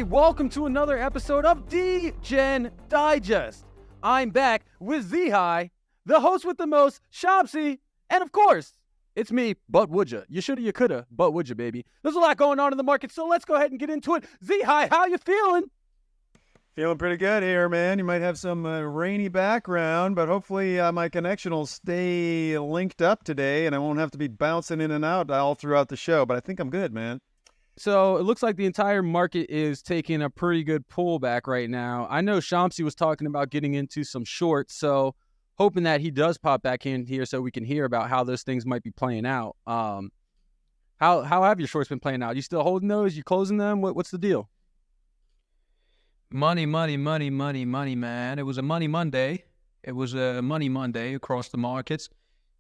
everybody. Welcome to another episode of Degen Digest. I'm back with Zihai, the host with the most, Shamsi, and of course, it's me, but would ya? You shoulda, you coulda, but would ya, baby? There's a lot going on in the market, so let's go ahead and get into it. Zihai, how you feeling? Feeling pretty good here, man. You might have some rainy background, but hopefully my connection will stay linked up today, and I won't have to be bouncing in and out all throughout the show. But I think I'm good, man. So it looks like the entire market is taking a pretty good pullback right now. I know Shamsi was talking about getting into some shorts, so hoping that he does pop back in here so we can hear about how those things might be playing out. How have your shorts been playing out? You still holding those? You closing them? What's the deal? Money, man. It was a money Monday. It was a money Monday across the markets.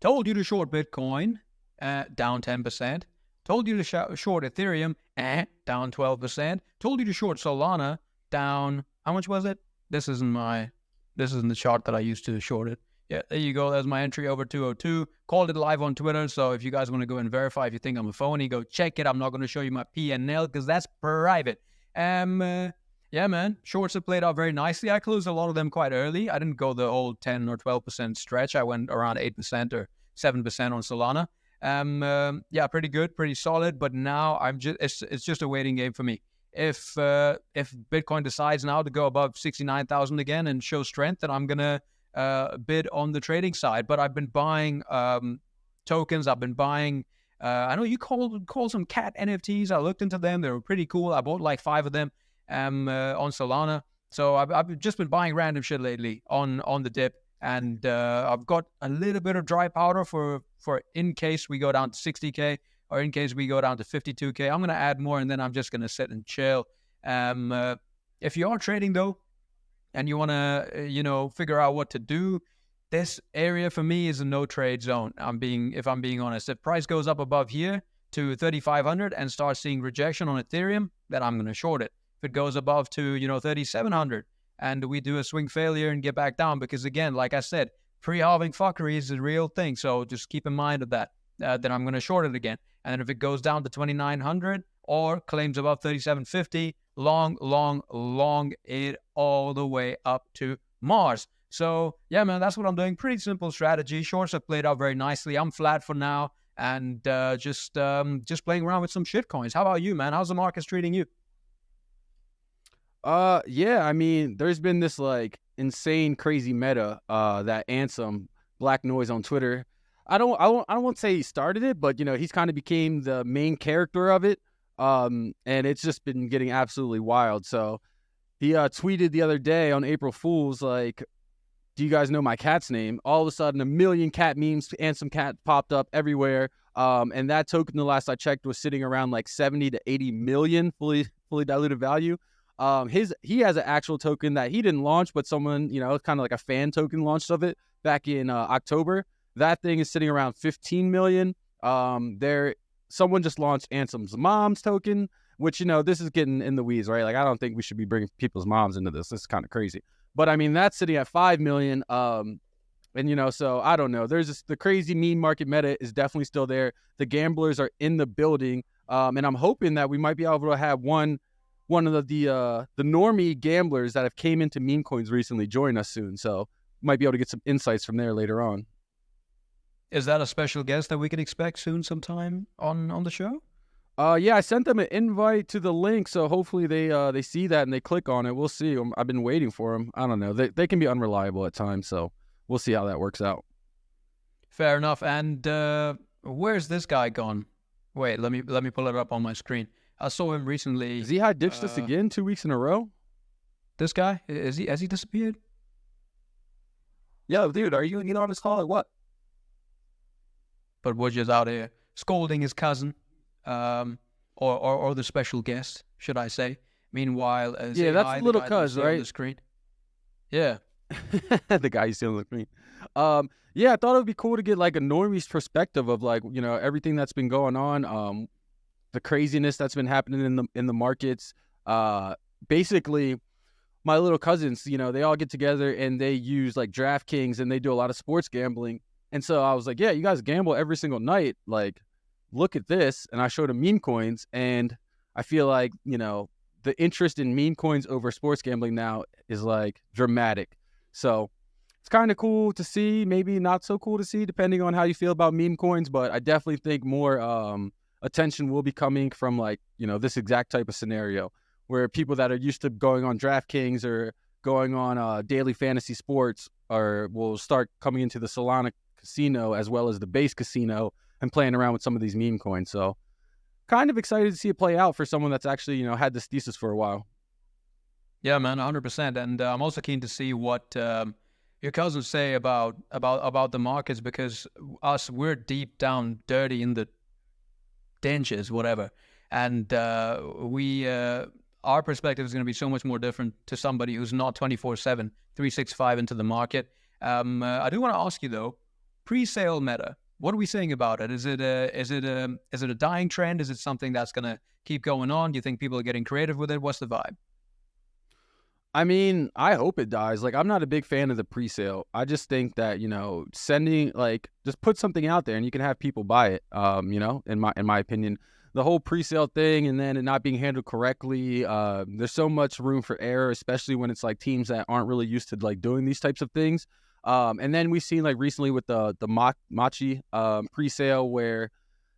Told you to short Bitcoin, down 10%. Told you to short Ethereum, down 12%. Told you to short Solana, down, how much was it? This isn't the chart that I used to short it. Yeah, there you go. There's my entry over 202. Called it live on Twitter. So if you guys want to go and verify if you think I'm a phony, go check it. I'm not going to show you my P&L because that's private. Yeah, man. Shorts have played out very nicely. I closed a lot of them quite early. I didn't go the whole 10 or 12% stretch. I went around 8% or 7% on Solana. Yeah, pretty good, pretty solid. But now it's just a waiting game for me. If Bitcoin decides now to go above 69,000 again and show strength, then I'm gonna bid on the trading side. But I've been buying tokens. I've been buying. I know you call some cat NFTs. I looked into them. They were pretty cool. I bought like 5 of them on Solana. So I've just been buying random shit lately on the dip. And I've got a little bit of dry powder for in case we go down to 60K or in case we go down to 52K. I'm going to add more and then I'm just going to sit and chill. If you are trading though, and you want to, figure out what to do, this area for me is a no trade zone. If I'm being honest, if price goes up above here to 3,500 and starts seeing rejection on Ethereum, then I'm going to short it. If it goes above to, 3,700, and we do a swing failure and get back down, because again, like I said, pre-halving fuckery is a real thing. So just keep in mind of that. Then I'm going to short it again. And then if it goes down to 2,900 or claims above 3,750, long it all the way up to Mars. So yeah, man, that's what I'm doing. Pretty simple strategy. Shorts have played out very nicely. I'm flat for now and just playing around with some shit coins. How about you, man? How's the markets treating you? Yeah, I mean, there's been this like insane, crazy meta that Ansem, Black Noise on Twitter. I don't want to say he started it, but he's kind of became the main character of it. And it's just been getting absolutely wild. So he tweeted the other day on April Fool's like, "Do you guys know my cat's name?" All of a sudden, 1 million cat memes, Ansem cat popped up everywhere. And that token, the last I checked, was sitting around like 70 to 80 million fully diluted value. He has an actual token that he didn't launch, but someone, kind of like a fan token launched of it back in October. That thing is sitting around 15 million. Someone just launched Ansem's mom's token, which, this is getting in the weeds, right? Like, I don't think we should be bringing people's moms into this. This is kind of crazy. But I mean, that's sitting at 5 million. So I don't know. There's the crazy meme market meta is definitely still there. The gamblers are in the building. And I'm hoping that we might be able to have one of the normie gamblers that have came into meme coins recently join us soon. So might be able to get some insights from there later on. Is that a special guest that we can expect soon sometime on the show? Yeah, I sent them an invite to the link, so hopefully they see that and they click on it. We'll see. I've been waiting for them. I don't know. They can be unreliable at times, so we'll see how that works out. Fair enough. And where's this guy gone? Wait, let me pull it up on my screen. I saw him recently. Zihai ditched us again 2 weeks in a row? This guy? Has he disappeared? Yo, dude, are you on this call or what? But we're just out here scolding his cousin, or the special guest, should I say. Meanwhile, yeah, that's a little cuz, right? On the screen. Yeah. The guy you see on the screen. Yeah, I thought it would be cool to get like a normie's perspective of like, everything that's been going on. The craziness that's been happening in the markets. Basically, my little cousins, they all get together and they use like DraftKings and they do a lot of sports gambling. And so I was like, yeah, you guys gamble every single night. Like, look at this. And I showed them meme coins. And I feel like, the interest in meme coins over sports gambling now is like dramatic. So it's kind of cool to see, maybe not so cool to see, depending on how you feel about meme coins. But I definitely think more attention will be coming from like, this exact type of scenario where people that are used to going on DraftKings or going on daily fantasy sports will start coming into the Solana casino as well as the base casino and playing around with some of these meme coins. So kind of excited to see it play out for someone that's actually, had this thesis for a while. Yeah, man, 100%. And I'm also keen to see what your cousins say about the markets, because we're deep down dirty in the dinges, whatever. And our perspective is going to be so much more different to somebody who's not 24/7, 365 into the market. I do want to ask you though, pre-sale meta. What are we saying about it? Is it a dying trend? Is it something that's going to keep going on? Do you think people are getting creative with it? What's the vibe? I mean, I hope it dies. Like, I'm not a big fan of the pre-sale. I just think that, sending, like, just put something out there and you can have people buy it, in my opinion. The whole pre-sale thing and then it not being handled correctly, there's so much room for error, especially when it's like teams that aren't really used to like doing these types of things. And then we've seen like recently with the Machi pre-sale where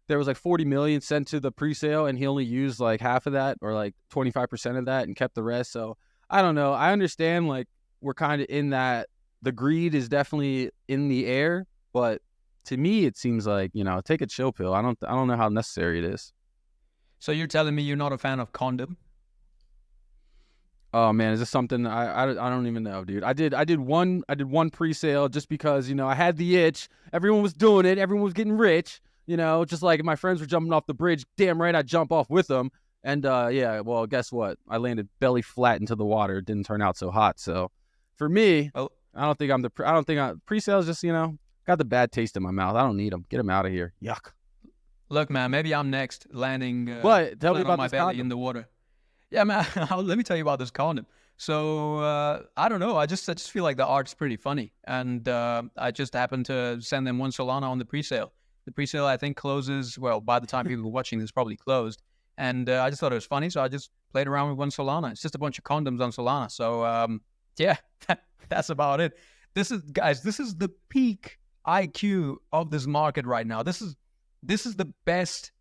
there was like 40 million sent to the pre-sale and he only used like half of that or like 25% of that and kept the rest. So I don't know. I understand like we're kind of in that. The greed is definitely in the air, but to me it seems like, take a chill pill. I don't know how necessary it is. So you're telling me you're not a fan of condom? Oh man, is this something I don't even know, dude. I did one pre-sale just because, I had the itch. Everyone was doing it. Everyone was getting rich, just like my friends were jumping off the bridge. Damn right I jump off with them. And yeah, well, guess what? I landed belly flat into the water. It didn't turn out so hot. So for me, I don't think pre-sales just, got the bad taste in my mouth. I don't need them. Get them out of here. Yuck. Look, man, maybe I'm next landing what? Tell me flat about on my this belly condom. in the water. Yeah, man, let me tell you about this condom. So I don't know. I just feel like the art's pretty funny. And I just happened to send them one Solana on the pre-sale. The pre-sale, I think, closes, well, by the time people are watching this, probably closed. And I just thought it was funny, so I just played around with one Solana. It's just a bunch of condoms on Solana. So, yeah, that's about it. This is the peak IQ of this market right now. This is the best,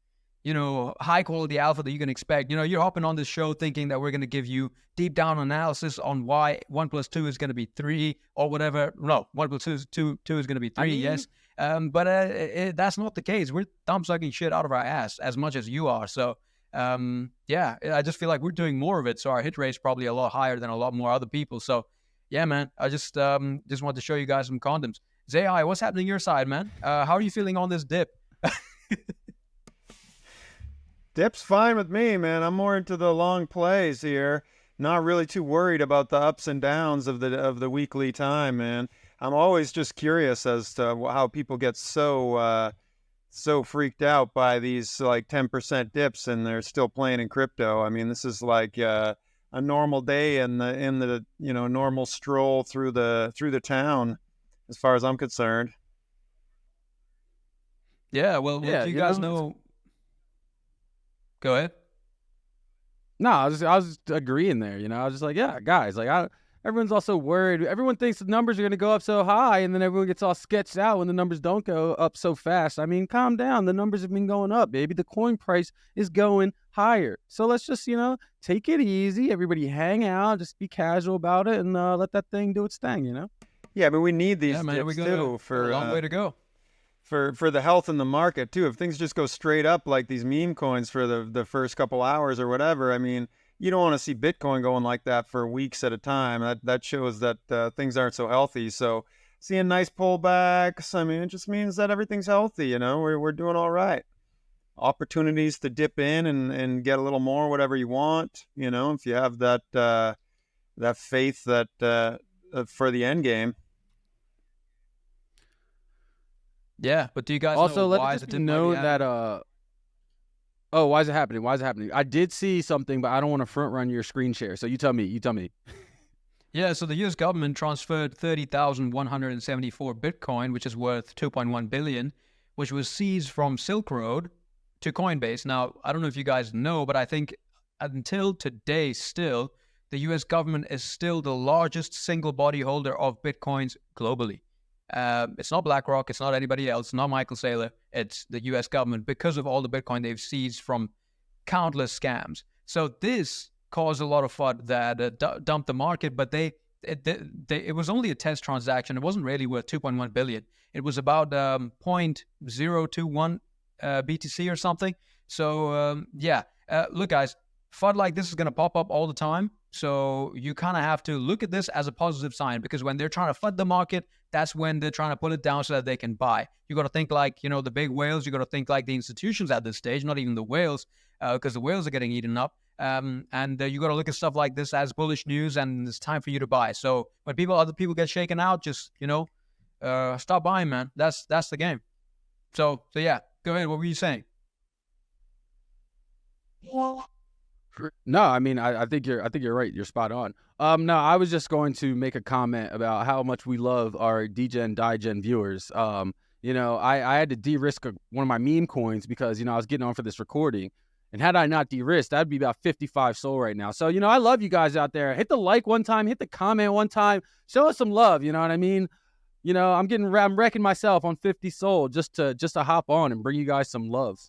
high-quality alpha that you can expect. You're hopping on this show thinking that we're going to give you deep-down analysis on why 1 + 2 is going to be 3 or whatever. No, 1 + 2 is 2 is going to be 3, yes. But that's not the case. We're thumb-sucking shit out of our ass as much as you are. So, yeah, I just feel like we're doing more of it. So our hit rate is probably a lot higher than a lot more other people. So, yeah, man, I just wanted to show you guys some condoms. Zai, what's happening on your side, man? How are you feeling on this dip? Dip's fine with me, man. I'm more into the long plays here. Not really too worried about the ups and downs of the weekly time, man. I'm always just curious as to how people get so freaked out by these like 10% dips and they're still playing in crypto. I mean, this is like a normal day in the normal stroll through the town, as far as I'm concerned. Yeah, well, Yeah, you guys know. Go ahead. No, I was just agreeing there. I was just like, yeah, guys, like everyone's also worried. Everyone thinks the numbers are going to go up so high, and then everyone gets all sketched out when the numbers don't go up so fast. I mean, calm down. The numbers have been going up, baby. The coin price is going higher. So let's just, take it easy. Everybody hang out, just be casual about it, and let that thing do its thing, Yeah, but we need these man, dips too for a long way to go. For the health in the market too. If things just go straight up like these meme coins for the first couple hours or whatever, I mean, you don't want to see Bitcoin going like that for weeks at a time. That shows that things aren't so healthy. So seeing nice pullbacks, I mean, it just means that everything's healthy. We're doing all right. Opportunities to dip in and get a little more, whatever you want. If you have that faith that for the end game. Yeah, but do you guys Also, know let why it just the be dip might be known happening? that why is it happening? Why is it happening? I did see something, but I don't want to front run your screen share. So you tell me. Yeah, so the U.S. government transferred 30,174 Bitcoin, which is worth 2.1 billion, which was seized from Silk Road to Coinbase. Now, I don't know if you guys know, but I think until today, still, the US government is still the largest single body holder of Bitcoins globally. It's not BlackRock, it's not anybody else, not Michael Saylor, it's the US government because of all the Bitcoin they've seized from countless scams. So this caused a lot of FUD that dumped the market, but it was only a test transaction. It wasn't really worth 2.1 billion. It was about 0.021 BTC or something. So look guys, FUD like this is going to pop up all the time. So you kind of have to look at this as a positive sign, because when they're trying to FUD the market, that's when they're trying to pull it down so that they can buy. You got to think like, the big whales. You got to think like the institutions at this stage, not even the whales, because the whales are getting eaten up. And you got to look at stuff like this as bullish news, and it's time for you to buy. So when other people get shaken out, just stop buying, man. That's the game. So yeah, go ahead. What were you saying? No, I mean, I think you're right. You're spot on. No, I was just going to make a comment about how much we love our Degen Digest viewers. I had to de-risk one of my meme coins because, I was getting on for this recording. And had I not de-risked, that'd be about 55 SOL right now. So, I love you guys out there. Hit the like one time, hit the comment one time. Show us some love, you know what I mean? I'm wrecking myself on 50 SOL just to hop on and bring you guys some love.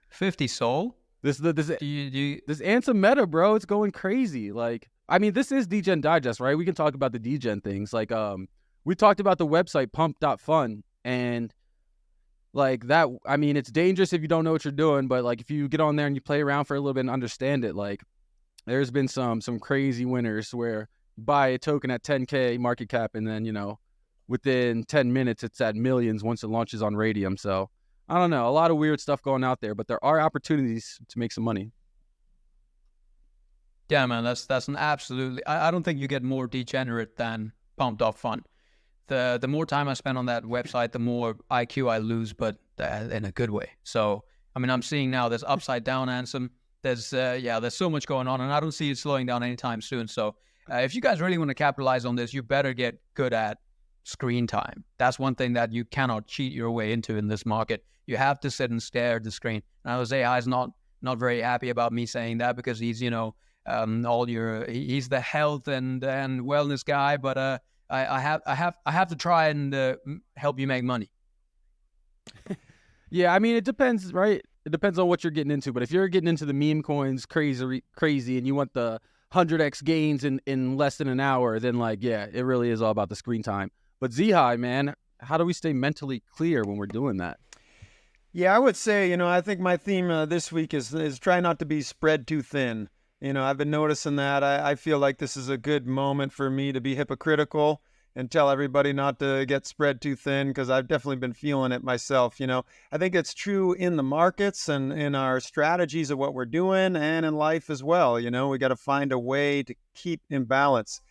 50 SOL? This Ansem meta, bro, it's going crazy. This is Degen Digest, right? We can talk about the Degen things. We talked about the website Pump.fun, and that. It's dangerous if you don't know what you're doing, but if you get on there and you play around for a little bit and understand it, there's been some crazy winners where you buy a token at 10K market cap, and then within 10 minutes it's at millions once it launches on Radium. So I don't know, a lot of weird stuff going out there, but there are opportunities to make some money. Yeah, man, that's an absolutely. I don't think you get more degenerate than Pump.fun. The more time I spend on that website, the more IQ I lose, but in a good way. So I'm seeing now there's upside down Ansem. There's so much going on, and I don't see it slowing down anytime soon. So if you guys really want to capitalize on this, you better get good at screen time. That's one thing that you cannot cheat your way into in this market. You have to sit and stare at the screen. And Jose is not very happy about me saying that, because he's he's the health and wellness guy, but I have to try and help you make money. Yeah, it depends, right? It depends on what you're getting into. But if you're getting into the meme coins crazy and you want the 100x gains in less than an hour, then it really is all about the screen time. But Zihai, man, how do we stay mentally clear when we're doing that? Yeah, I would say, I think my theme this week is try not to be spread too thin. I've been noticing that. I feel like this is a good moment for me to be hypocritical and tell everybody not to get spread too thin, because I've definitely been feeling it myself. I think it's true in the markets and in our strategies of what we're doing, and in life as well. We got to find a way to keep in balance.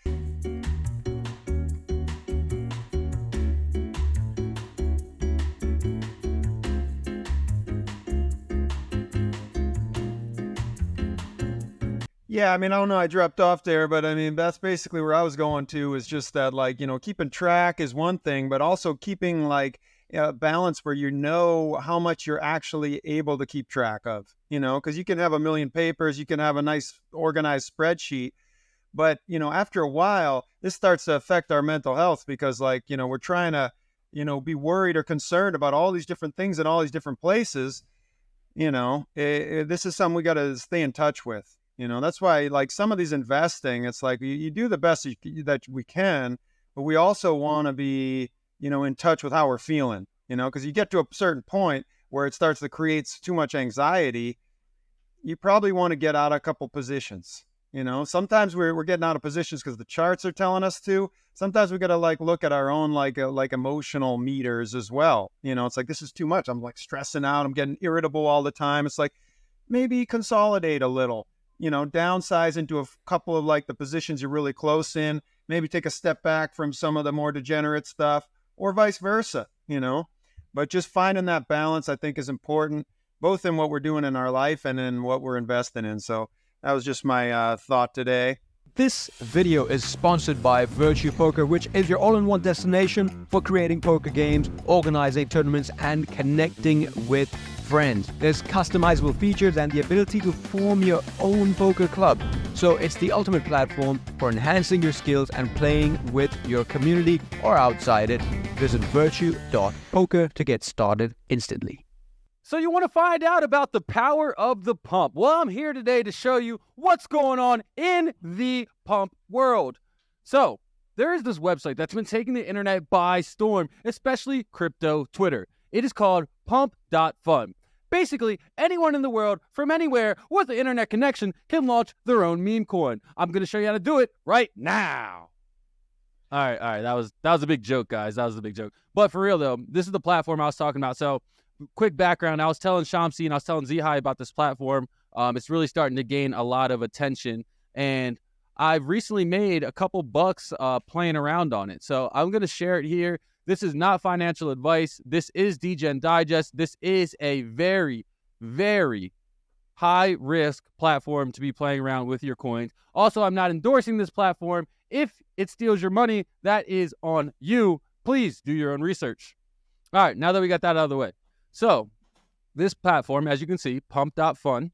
Yeah, I don't know, I dropped off there, but that's basically where I was going to, is just that, keeping track is one thing, but also keeping balance where how much you're actually able to keep track of, because you can have a million papers, you can have a nice organized spreadsheet, but, after a while, this starts to affect our mental health, because we're trying to, be worried or concerned about all these different things in all these different places. This is something we got to stay in touch with. That's why, some of these investing, it's you do the best that we can, but we also want to be, in touch with how we're feeling, because you get to a certain point where it starts to create too much anxiety. You probably want to get out a couple positions. Sometimes we're getting out of positions because the charts are telling us to. Sometimes we got to look at our own emotional meters as well. It's this is too much. I'm stressing out. I'm getting irritable all the time. It's maybe consolidate a little. Downsize into a couple of the positions you're really close in, maybe take a step back from some of the more degenerate stuff, or vice versa, but just finding that balance, I think, is important, both in what we're doing in our life and in what we're investing in. So that was just my thought today. This video is sponsored by Virtue Poker, which is your all-in-one destination for creating poker games, organizing tournaments, and connecting with friends. There's customizable features and the ability to form your own poker club. So it's the ultimate platform for enhancing your skills and playing with your community or outside it. Visit virtue.poker to get started instantly. So you want to find out about the power of the pump? Well, I'm here today to show you what's going on in the pump world. So there is this website that's been taking the internet by storm, especially crypto Twitter. It is called Pump.fun. Basically, anyone in the world from anywhere with an internet connection can launch their own meme coin. I'm going to show you how to do it right now. All right. That was a big joke, guys. That was a big joke. But for real, though, this is the platform I was talking about. So quick background. I was telling Shamsi and I was telling Zihai about this platform. It's really starting to gain a lot of attention. And I've recently made a couple bucks playing around on it. So I'm going to share it here. This is not financial advice. This is Degen Digest. This is a very, very high-risk platform to be playing around with your coins. Also, I'm not endorsing this platform. If it steals your money, that is on you. Please do your own research. All right, now that we got that out of the way. So this platform, as you can see, Pump.fun,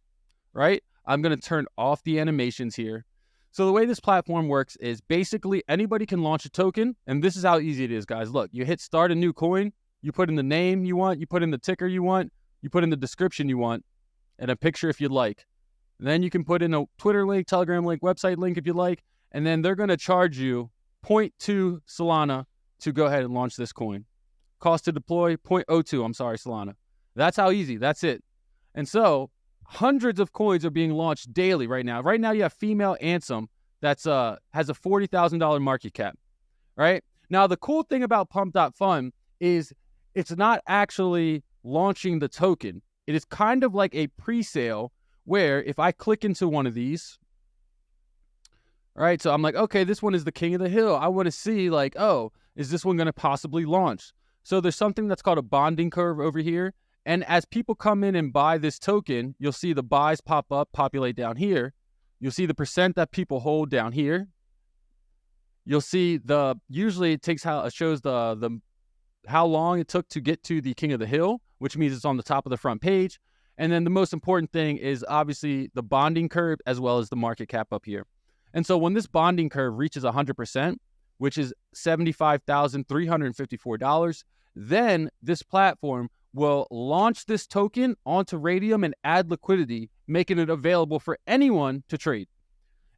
right? I'm going to turn off the animations here. So the way this platform works is basically anybody can launch a token, and this is how easy it is, guys. Look, you hit start a new coin, you put in the name you want, you put in the ticker you want, you put in the description you want, and a picture if you'd like. And then you can put in a Twitter link, Telegram link, website link if you'd like, and then they're going to charge you 0.2 Solana to go ahead and launch this coin. Cost to deploy, 0.02, Solana. That's how easy, that's it. And so hundreds of coins are being launched daily right now. Right now you have female Ansem that's has a $40,000 market cap, right? Now the cool thing about Pump.fun is it's not actually launching the token. It is kind of like a pre-sale where if I click into one of these, right? So I'm like, okay, this one is the king of the hill. I want to see like, oh, is this one going to possibly launch? So there's something that's called a bonding curve over here. And as people come in and buy this token, you'll see the buys pop up, populate down here. You'll see the percent that people hold down here. You'll see usually it shows the how long it took to get to the king of the hill, which means it's on the top of the front page. And then the most important thing is obviously the bonding curve as well as the market cap up here. And so when this bonding curve reaches 100%, which is $75,354, then this platform will launch this token onto Radium and add liquidity, making it available for anyone to trade.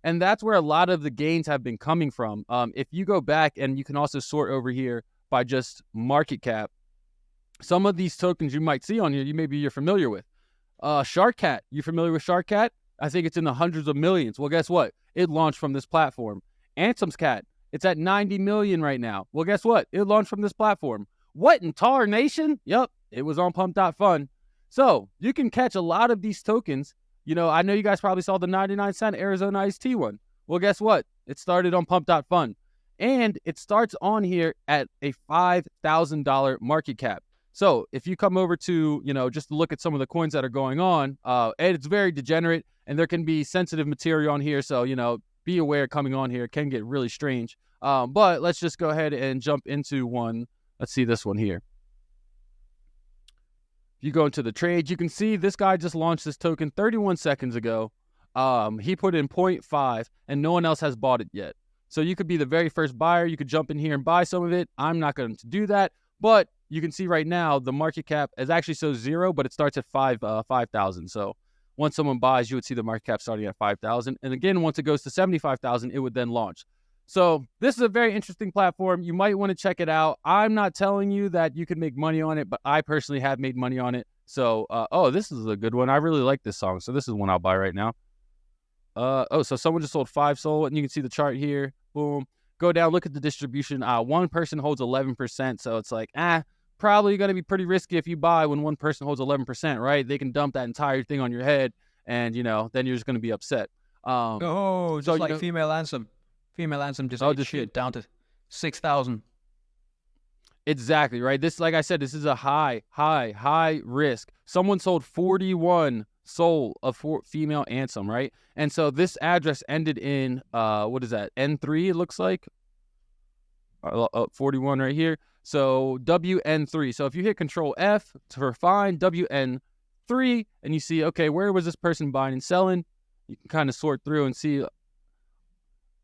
And that's where a lot of the gains have been coming from. If you go back and you can also sort over here by just market cap, some of these tokens you might see on here, you're familiar with. Shark Cat, you familiar with Shark Cat? I think it's in the hundreds of millions. Well, guess what? It launched from this platform. Ansem's Cat, it's at 90 million right now. Well, guess what? It launched from this platform. What in tar nation? Yep, it was on Pump.fun. So you can catch a lot of these tokens. You know, I know you guys probably saw the 99-cent Arizona Iced Tea one. Well, guess what? It started on Pump.fun. And it starts on here at a $5,000 market cap. So if you come over to, just to look at some of the coins that are going on, it's very degenerate and there can be sensitive material on here. So, be aware coming on here. It can get really strange. But let's just go ahead and jump into one. Let's see this one here. If you go into the trade, you can see this guy just launched this token 31 seconds ago. He put in 0.5 and no one else has bought it yet. So you could be the very first buyer. You could jump in here and buy some of it. I'm not going to do that. But you can see right now the market cap is actually so 0, but it starts at 5,000. So once someone buys, you would see the market cap starting at 5,000. And again, once it goes to 75,000, it would then launch. So this is a very interesting platform. You might want to check it out. I'm not telling you that you can make money on it, but I personally have made money on it. So, this is a good one. I really like this song. So this is one I'll buy right now. So someone just sold 5 SOL, and you can see the chart here. Boom. Go down, look at the distribution. One person holds 11%. So it's like, probably going to be pretty risky if you buy when one person holds 11%, right? They can dump that entire thing on your head, and, then you're just going to be upset. Just like female Ansem. Female Ansem just ate shit down to 6,000. Exactly, right? This, like I said, this is a high risk. Someone sold 41 SOL of female Ansem, right? And so this address ended in, what is that? N3, it looks like. 41 right here. So WN3. So if you hit Control F for find WN3, 3, and you see, okay, where was this person buying and selling? You can kind of sort through and see.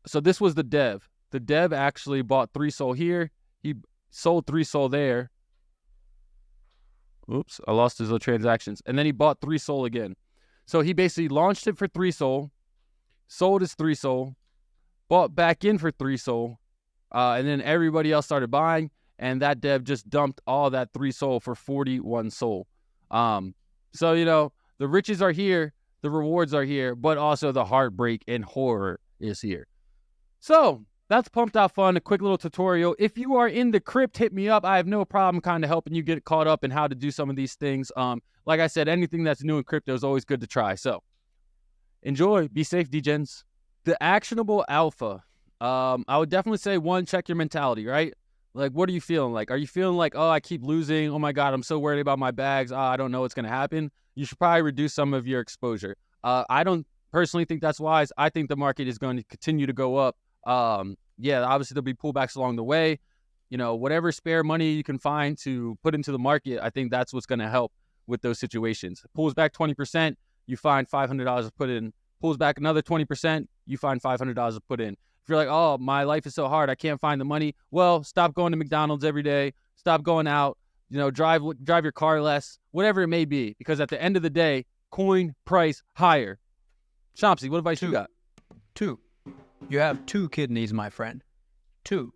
So this was the dev. The dev actually bought 3 SOL here. He sold 3 SOL there. Oops, I lost his little transactions. And then he bought 3 SOL again. So he basically launched it for 3 SOL, sold his 3 SOL, bought back in for 3 SOL, and then everybody else started buying, and that dev just dumped all that 3 SOL for 41 SOL. So, you know, the riches are here, the rewards are here, but also the heartbreak and horror is here. So that's Pump.fun, a quick little tutorial. If you are in the crypt, hit me up. I have no problem kind of helping you get caught up in how to do some of these things. Like I said, anything that's new in crypto is always good to try. So enjoy, be safe, Degens. The actionable alpha. I would definitely say, 1, check your mentality, right? Like, what are you feeling like? Are you feeling like, oh, I keep losing. Oh my God, I'm so worried about my bags. Oh, I don't know what's going to happen. You should probably reduce some of your exposure. I don't personally think that's wise. I think the market is going to continue to go up. Yeah, obviously there'll be pullbacks along the way. You know, whatever spare money you can find to put into the market, I think that's what's going to help with those situations. Pulls back 20%, you find $500 to put in. Pulls back another 20%, you find $500 to put in. If you're like, oh, my life is so hard, I can't find the money. Well, stop going to McDonald's every day. Stop going out. You know, drive your car less, whatever it may be. Because at the end of the day, coin price higher. Chompsy, what advice you got? 2. You have 2 kidneys, my friend. 2.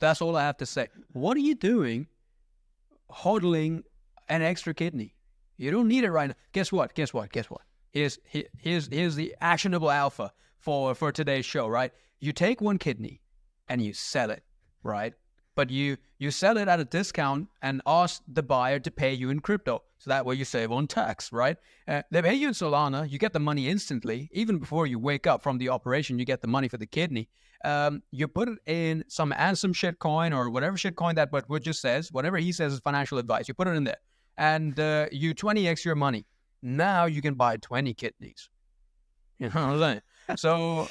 That's all I have to say. What are you doing hodling an extra kidney? You don't need it right now. Guess what? Here's the actionable alpha for today's show, right? You take 1 kidney and you sell it, right? But you sell it at a discount and ask the buyer to pay you in crypto. So that way you save on tax, right? They pay you in Solana. You get the money instantly. Even before you wake up from the operation, you get the money for the kidney. You put it in some Ansem shitcoin or whatever shitcoin that Wood just says. Whatever he says is financial advice. You put it in there. And you 20x your money. Now you can buy 20 kidneys. You know what I'm saying? So,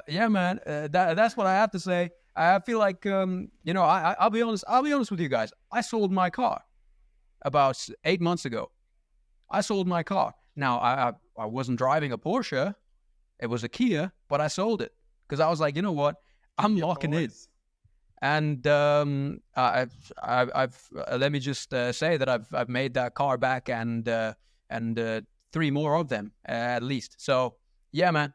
yeah, man, that's what I have to say. I feel like, you know, I'll be honest with you guys. I sold my car about 8 months ago. I sold my car. Now, I wasn't driving a Porsche. It was a Kia, but I sold it because I was like, you know what? I'm locking in. And I've let me just say that I've made that car back and 3 more of them at least. So yeah, man,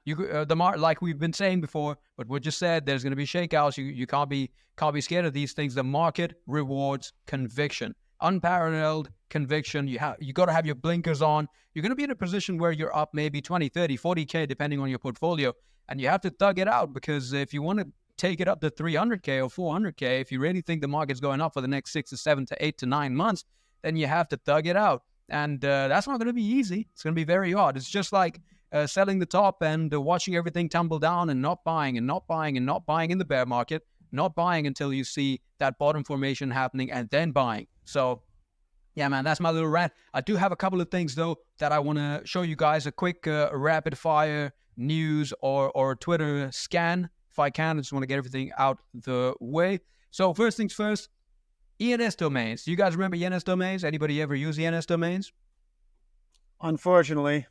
like we've been saying before, but we just said there's going to be shakeouts. You can't be scared of these things. The market rewards conviction, unparalleled conviction. You got to have your blinkers on. You're going to be in a position where you're up maybe 20, 30, 40K depending on your portfolio, and you have to thug it out because if you want to take it up to 300K or 400K, if you really think the market's going up for the next 6 to 7 to 8 to 9 months, then you have to thug it out. And that's not going to be easy. It's going to be very hard. It's just like selling the top and watching everything tumble down and not buying and not buying and not buying in the bear market, not buying until you see that bottom formation happening and then buying. So yeah, man, that's my little rant. I do have a couple of things, though, that I want to show you guys. A quick rapid fire news or Twitter scan. If I can, I just want to get everything out the way. So first things first, ENS domains. Do you guys remember ENS domains? Anybody ever use ENS domains? Unfortunately.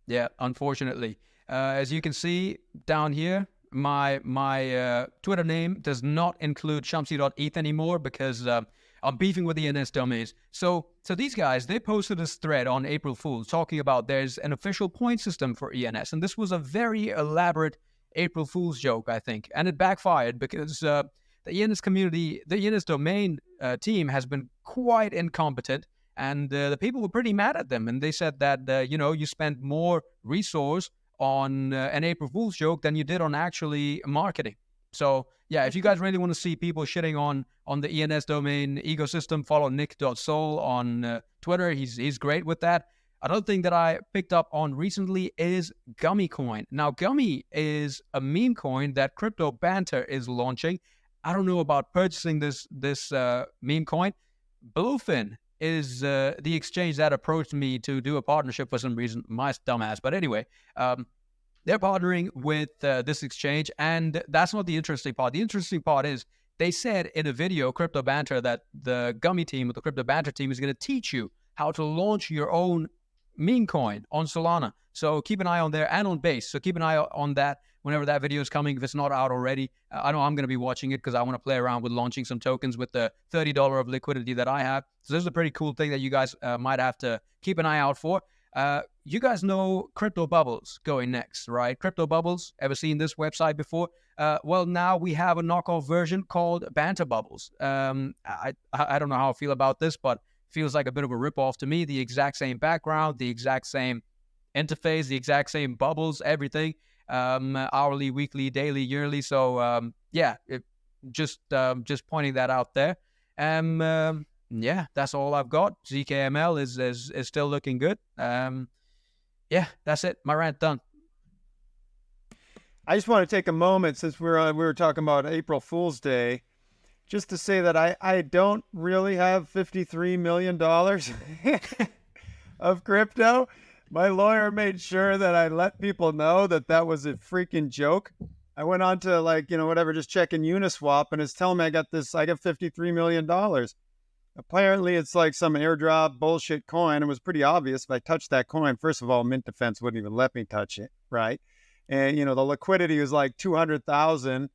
Yeah, unfortunately. As you can see down here, my Twitter name does not include shumsy.eth anymore because I'm beefing with the ENS domains. So these guys, they posted this thread on April Fool's talking about there's an official point system for ENS. And this was a very elaborate April Fool's joke, I think. And it backfired because the ENS community, the ENS domain team has been quite incompetent. And the people were pretty mad at them. And they said that, you spent more resource on an April Fool's joke than you did on actually marketing. So, yeah, if you guys really want to see people shitting on the ENS domain ecosystem, follow nick.sol on Twitter. He's great with that. Another thing that I picked up on recently is Gummy coin. Now, Gummy is a meme coin that CryptoBanter is launching. I don't know about purchasing this meme coin. Bluefin is the exchange that approached me to do a partnership for some reason. My dumbass. But anyway, they're partnering with this exchange, and that's not the interesting part. The interesting part is they said in a video, CryptoBanter, that the Gummy team or the CryptoBanter team is going to teach you how to launch your own meme coin on Solana. So keep an eye on there and on Base. So keep an eye on that whenever that video is coming, if it's not out already. I know I'm going to be watching it because I want to play around with launching some tokens with the $30 of liquidity that I have. So this is a pretty cool thing that you guys might have to keep an eye out for. You guys know Crypto Bubbles going next, right? Crypto Bubbles, ever seen this website before? Well, now we have a knockoff version called Banter Bubbles. I don't know how I feel about this, but feels like a bit of a ripoff to me. The exact same background, the exact same interface, the exact same bubbles, everything. Hourly, weekly, daily, yearly. So yeah, just pointing that out there. Yeah, that's all I've got. ZKML is still looking good. Yeah, that's it. My rant done. I just want to take a moment, since we were talking about April Fool's Day, just to say that I don't really have $53 million of crypto. My lawyer made sure that I let people know that was a freaking joke. I went on to whatever, just checking Uniswap, and it's telling me I got $53 million. Apparently it's like some airdrop bullshit coin. It was pretty obvious if I touched that coin. First of all, Mint Defense wouldn't even let me touch it, right? And the liquidity was like 200,000.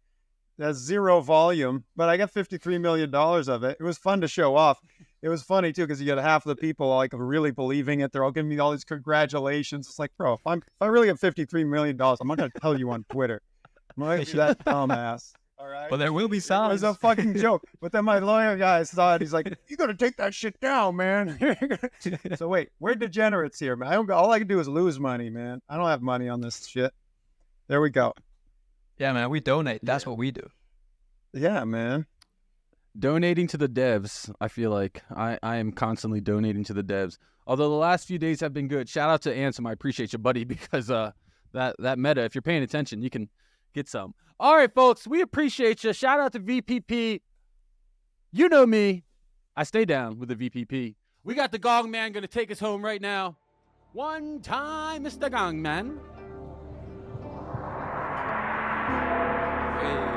That's zero volume, but I got $53 million of it. It was fun to show off. It was funny too, because you got half of the people really believing it. They're all giving me all these congratulations. It's like, bro, if I really have $53 million, I'm not gonna tell you on Twitter. I'm not gonna be that dumbass. All right. Well, there will be It signs. was a fucking joke. But then my lawyer guy saw it. He's like, "You gotta take that shit down, man." So wait, we're degenerates here, man. All I can do is lose money, man. I don't have money on this shit. There we go. Yeah, man, we donate. That's what we do. Yeah, man. Donating to the devs. I feel like I am constantly donating to the devs. Although the last few days have been good. Shout out to Ansem. I appreciate you, buddy, because that meta, if you're paying attention, you can get some. All right, folks, we appreciate you. Shout out to VPP. You know me. I stay down with the VPP. We got the Gong Man going to take us home right now. One time, Mr. Gong Man. Hey.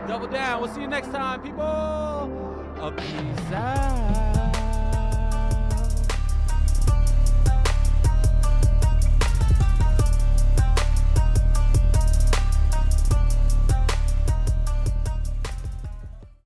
Double down. We'll see you next time, people. Peace out.